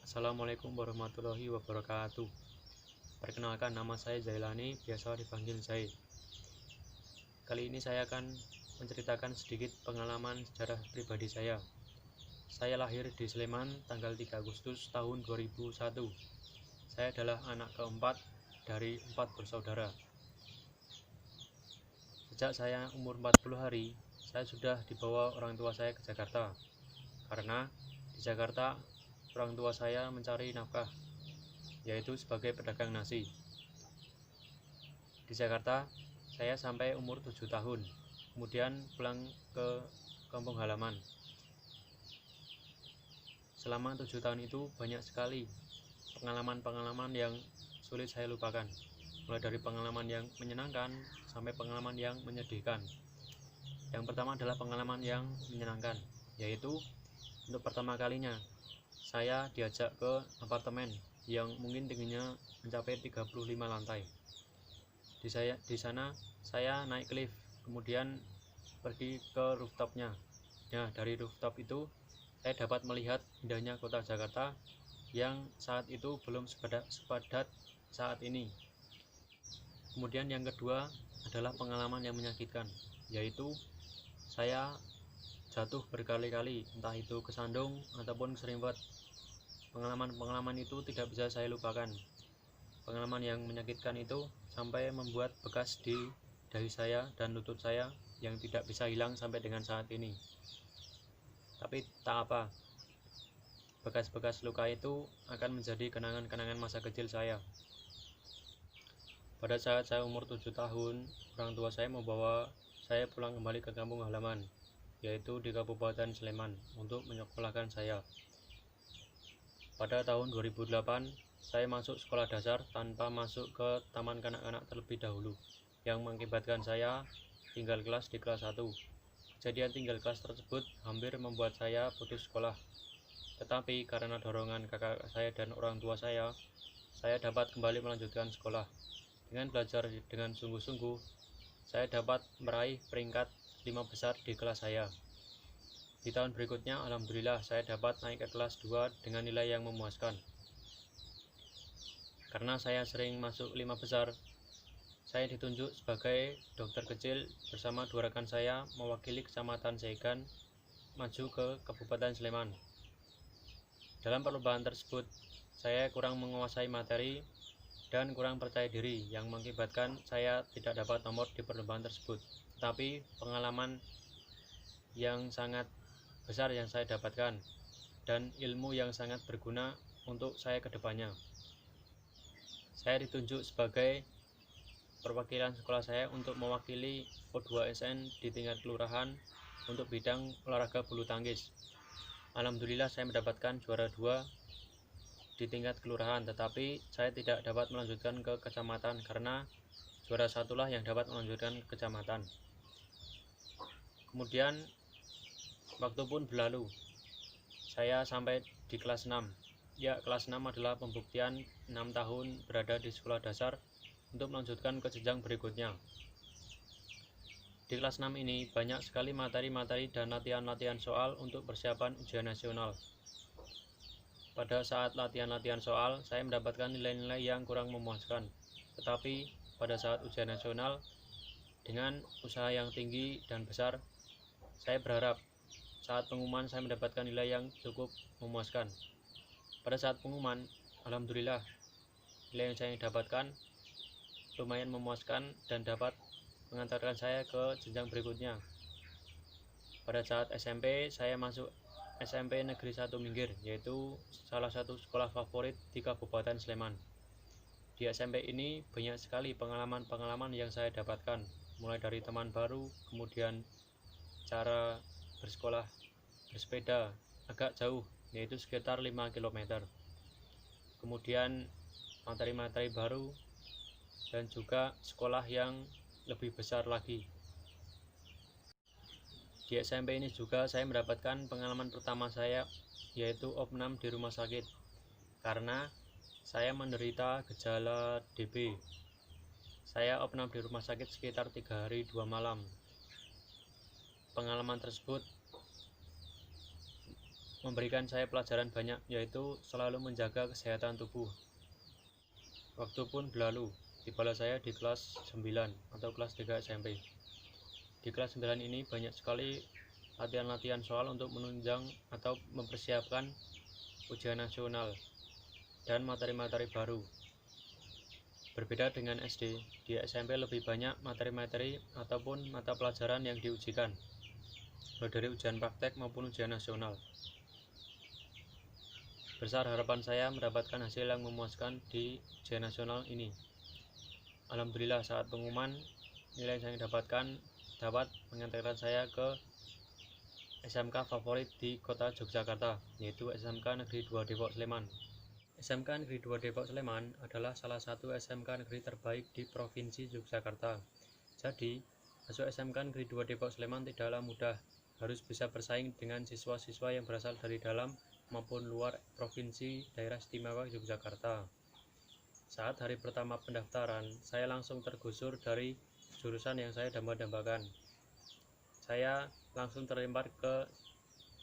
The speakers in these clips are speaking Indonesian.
Assalamualaikum warahmatullahi wabarakatuh. Perkenalkan, nama saya Zailani, biasa dipanggil Zai. Kali ini saya akan menceritakan sedikit pengalaman sejarah pribadi saya. Saya lahir di Sleman tanggal 3 Agustus tahun 2001. Saya adalah anak keempat dari 4 bersaudara. Sejak saya umur 40 hari, saya sudah dibawa orang tua saya ke Jakarta. Karena di Jakarta orang tua saya mencari nafkah, yaitu sebagai pedagang nasi. Di Jakarta saya sampai umur 7 tahun, kemudian pulang ke kampung halaman. Selama 7 tahun itu banyak sekali pengalaman-pengalaman yang sulit saya lupakan, mulai dari pengalaman yang menyenangkan sampai pengalaman yang menyedihkan. Yang pertama adalah pengalaman yang menyenangkan, yaitu untuk pertama kalinya saya diajak ke apartemen yang mungkin tingginya mencapai 35 lantai. Di sana saya naik lift, kemudian pergi ke rooftopnya. Nah, dari rooftop itu saya dapat melihat indahnya kota Jakarta yang saat itu belum sepadat saat ini. Kemudian yang kedua adalah pengalaman yang menyakitkan, yaitu saya jatuh berkali-kali, entah itu kesandung ataupun keserimpet. Pengalaman-pengalaman itu tidak bisa saya lupakan. Pengalaman yang menyakitkan itu sampai membuat bekas di dahi saya dan lutut saya yang tidak bisa hilang sampai dengan saat ini. Tapi tak apa, bekas-bekas luka itu akan menjadi kenangan-kenangan masa kecil saya. Pada saat saya umur 7 tahun, orang tua saya membawa saya pulang kembali ke kampung halaman, yaitu di Kabupaten Sleman, untuk menyekolahkan saya. Pada tahun 2008, saya masuk sekolah dasar tanpa masuk ke taman kanak-kanak terlebih dahulu, yang mengakibatkan saya tinggal kelas di kelas 1. Kejadian tinggal kelas tersebut hampir membuat saya putus sekolah. Tetapi karena dorongan kakak saya dan orang tua saya dapat kembali melanjutkan sekolah. Dengan belajar dengan sungguh-sungguh, saya dapat meraih peringkat 5 besar di kelas saya. Di tahun berikutnya, alhamdulillah saya dapat naik ke kelas 2 dengan nilai yang memuaskan. Karena saya sering masuk 5 besar, saya ditunjuk sebagai dokter kecil bersama 2 rekan saya mewakili Kecamatan Saigan maju ke Kabupaten Sleman. Dalam perlombaan tersebut, saya kurang menguasai materi dan kurang percaya diri yang mengakibatkan saya tidak dapat nomor di perlombaan tersebut. Tetapi pengalaman yang sangat besar yang saya dapatkan dan ilmu yang sangat berguna untuk saya ke depannya. Saya ditunjuk sebagai perwakilan sekolah saya untuk mewakili O2SN di tingkat kelurahan untuk bidang olahraga bulu tangkis. Alhamdulillah saya mendapatkan juara 2 di tingkat kelurahan, tetapi saya tidak dapat melanjutkan ke kecamatan karena juara 1 lah yang dapat melanjutkan ke kecamatan. Kemudian waktu pun berlalu, saya sampai di kelas 6. Ya, kelas 6 adalah pembuktian 6 tahun berada di sekolah dasar untuk melanjutkan ke jenjang berikutnya. Di kelas 6 ini banyak sekali materi-materi dan latihan-latihan soal untuk persiapan ujian nasional. Pada saat latihan-latihan soal, saya mendapatkan nilai-nilai yang kurang memuaskan. Tetapi pada saat ujian nasional, dengan usaha yang tinggi dan besar, saya berharap saat pengumuman saya mendapatkan nilai yang cukup memuaskan. Pada saat pengumuman, alhamdulillah nilai yang saya dapatkan lumayan memuaskan dan dapat mengantarkan saya ke jenjang berikutnya. Pada saat SMP, saya masuk SMP Negeri 1 Minggir, yaitu salah satu sekolah favorit di Kabupaten Sleman. Di SMP ini banyak sekali pengalaman-pengalaman yang saya dapatkan, mulai dari teman baru, kemudian cara bersekolah bersepeda agak jauh, yaitu sekitar 5 km. Kemudian materi-materi baru dan juga sekolah yang lebih besar lagi. Di SMP ini juga saya mendapatkan pengalaman pertama saya, yaitu opnam di rumah sakit, karena saya menderita gejala DB. Saya opnam di rumah sakit sekitar 3 hari 2 malam. Pengalaman tersebut memberikan saya pelajaran banyak, yaitu selalu menjaga kesehatan tubuh. Waktu pun berlalu, tibalah saya di kelas 9 atau kelas 3 SMP. Di kelas 9 ini banyak sekali latihan-latihan soal untuk menunjang atau mempersiapkan ujian nasional dan materi-materi baru. Berbeda dengan SD, di SMP lebih banyak materi-materi ataupun mata pelajaran yang diujikan, baik dari ujian praktek maupun ujian nasional. Besar harapan saya mendapatkan hasil yang memuaskan di ujian nasional ini. Alhamdulillah, saat pengumuman nilai yang saya dapatkan dapat mengantarkan saya ke SMK favorit di kota Yogyakarta, yaitu SMK Negeri 2 Depok Sleman. SMK Negeri 2 Depok Sleman adalah salah satu SMK negeri terbaik di Provinsi Yogyakarta. Jadi, masuk SMK Negeri 2 Depok Sleman tidaklah mudah, harus bisa bersaing dengan siswa-siswa yang berasal dari dalam maupun luar Provinsi Daerah Istimewa Yogyakarta. Saat hari pertama pendaftaran, saya langsung tergusur dari jurusan yang saya dambakan. Saya langsung terlempar ke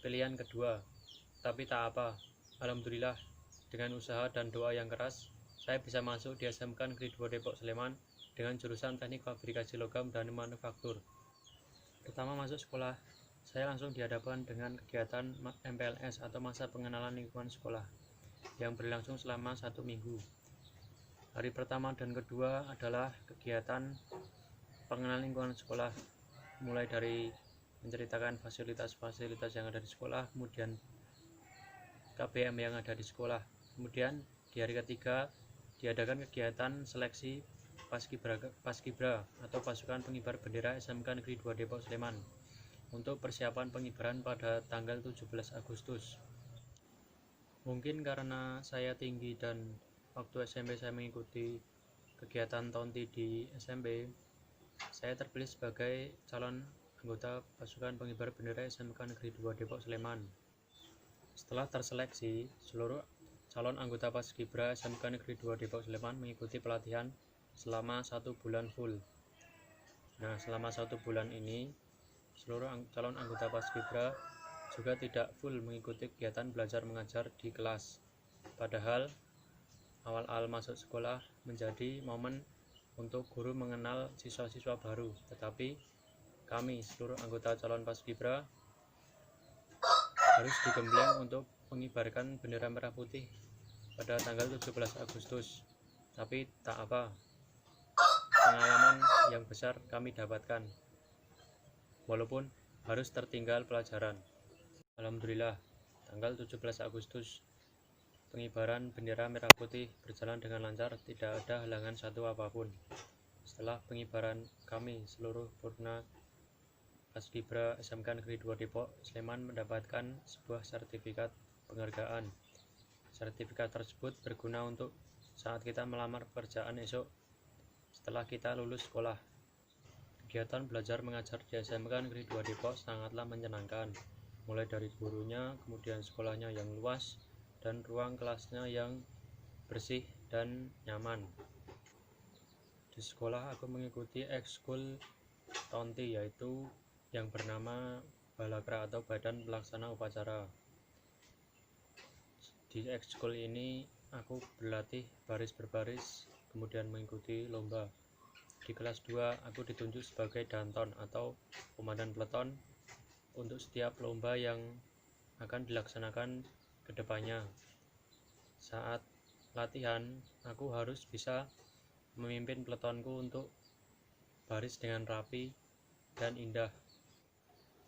pilihan kedua, tapi tak apa. Alhamdulillah, dengan usaha dan doa yang keras, saya bisa masuk di SMK Negeri 2 Depok Sleman dengan jurusan Teknik Fabrikasi Logam dan Manufaktur. Pertama masuk sekolah, saya langsung dihadapkan dengan kegiatan MPLS atau masa pengenalan lingkungan sekolah yang berlangsung selama 1 minggu. Hari pertama dan kedua adalah kegiatan pengenalan lingkungan sekolah, mulai dari menceritakan fasilitas-fasilitas yang ada di sekolah, kemudian KBM yang ada di sekolah. Kemudian di hari ketiga diadakan kegiatan seleksi Paskibra atau pasukan pengibar bendera SMK Negeri 2 Depok Sleman untuk persiapan pengibaran pada tanggal 17 Agustus. Mungkin karena saya tinggi dan waktu SMP saya mengikuti kegiatan tonti di SMP, saya terpilih sebagai calon anggota pasukan pengibar bendera SMK Negeri 2 Depok Sleman. Setelah terseleksi, seluruh calon anggota Paskibra SMK Negeri 2 Depok Sleman mengikuti pelatihan selama 1 bulan full. Nah, selama 1 bulan ini seluruh calon anggota Paskibra juga tidak full mengikuti kegiatan belajar mengajar di kelas. Padahal awal-awal masuk sekolah menjadi momen untuk guru mengenal siswa-siswa baru, tetapi kami seluruh anggota calon Paskibra harus digembleng untuk mengibarkan bendera merah putih pada tanggal 17 Agustus. Tapi tak apa, pengalaman yang besar kami dapatkan walaupun harus tertinggal pelajaran. Alhamdulillah, tanggal 17 Agustus pengibaran bendera merah putih berjalan dengan lancar, tidak ada halangan satu apapun. Setelah pengibaran, kami seluruh Purna Paskibra SMK Negeri 2 Depok Sleman mendapatkan sebuah sertifikat penghargaan. Sertifikat tersebut berguna untuk saat kita melamar pekerjaan esok setelah kita lulus sekolah. Kegiatan belajar mengajar di SMK Negeri 2 Depok sangatlah menyenangkan, mulai dari gurunya, kemudian sekolahnya yang luas, dan ruang kelasnya yang bersih dan nyaman. Di sekolah aku mengikuti ekskul tonti, yaitu yang bernama Balakra atau Badan Pelaksana Upacara. Di ekskul ini aku berlatih baris berbaris, kemudian mengikuti lomba. Di kelas 2 aku ditunjuk sebagai danton atau komandan peleton untuk setiap lomba yang akan dilaksanakan ke depannya. Saat latihan, aku harus bisa memimpin peletonku untuk baris dengan rapi dan indah.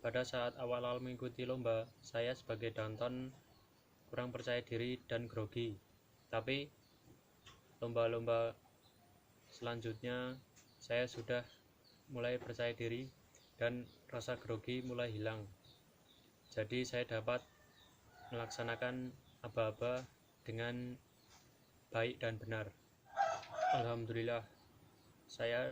Pada saat awal-awal mengikuti lomba, saya sebagai danton kurang percaya diri dan grogi. Tapi lomba-lomba selanjutnya saya sudah mulai percaya diri dan rasa grogi mulai hilang. Jadi saya dapat melaksanakan aba-aba dengan baik dan benar. Alhamdulillah, saya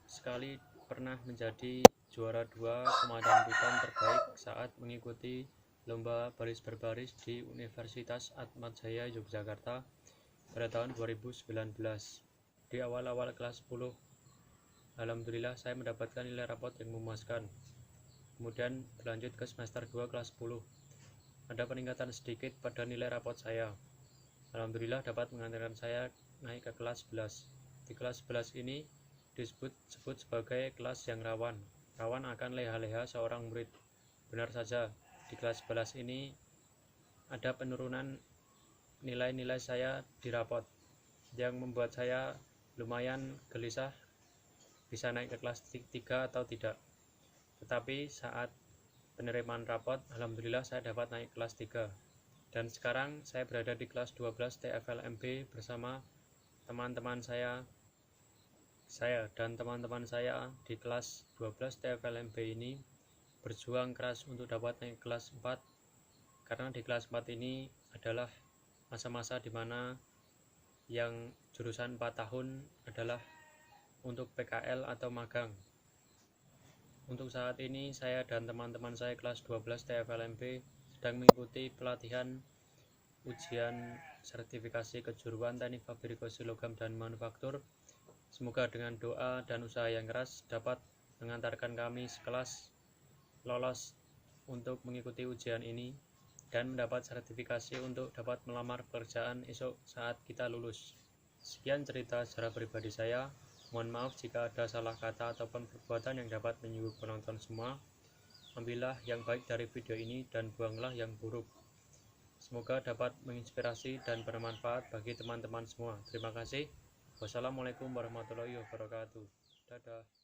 sekali pernah menjadi juara 2 komandan peleton terbaik saat mengikuti lomba baris berbaris di Universitas Atmajaya Yogyakarta pada tahun 2019. Di awal-awal kelas 10, alhamdulillah saya mendapatkan nilai rapot yang memuaskan. Kemudian berlanjut ke semester 2 kelas 10. ada peningkatan sedikit pada nilai rapot saya. Alhamdulillah dapat mengantarkan saya naik ke kelas 11. Di kelas 11 ini disebut sebagai kelas yang rawan akan leha-leha seorang murid. Benar saja, di kelas 11 ini ada penurunan nilai-nilai saya di rapot yang membuat saya lumayan gelisah bisa naik ke kelas 3 atau tidak. Tetapi saat penerimaan rapot, alhamdulillah saya dapat naik kelas 3. Dan sekarang saya berada di kelas 12 TFLMB bersama teman-teman saya dan teman-teman saya di kelas 12 TFLMB ini berjuang keras untuk dapat naik kelas 4, karena di kelas 4 ini adalah masa-masa dimana yang jurusan 4 tahun adalah untuk PKL atau magang. Untuk saat ini saya dan teman-teman saya kelas 12 TFLMB sedang mengikuti pelatihan ujian sertifikasi kejuruan teknik fabrikasi logam dan manufaktur. Semoga dengan doa dan usaha yang keras dapat mengantarkan kami sekelas lolos untuk mengikuti ujian ini dan mendapat sertifikasi untuk dapat melamar pekerjaan esok saat kita lulus. Sekian cerita secara pribadi saya. Mohon maaf jika ada salah kata ataupun perbuatan yang dapat menyinggung penonton semua. Ambillah yang baik dari video ini dan buanglah yang buruk. Semoga dapat menginspirasi dan bermanfaat bagi teman-teman semua. Terima kasih. Wassalamualaikum warahmatullahi wabarakatuh. Dadah.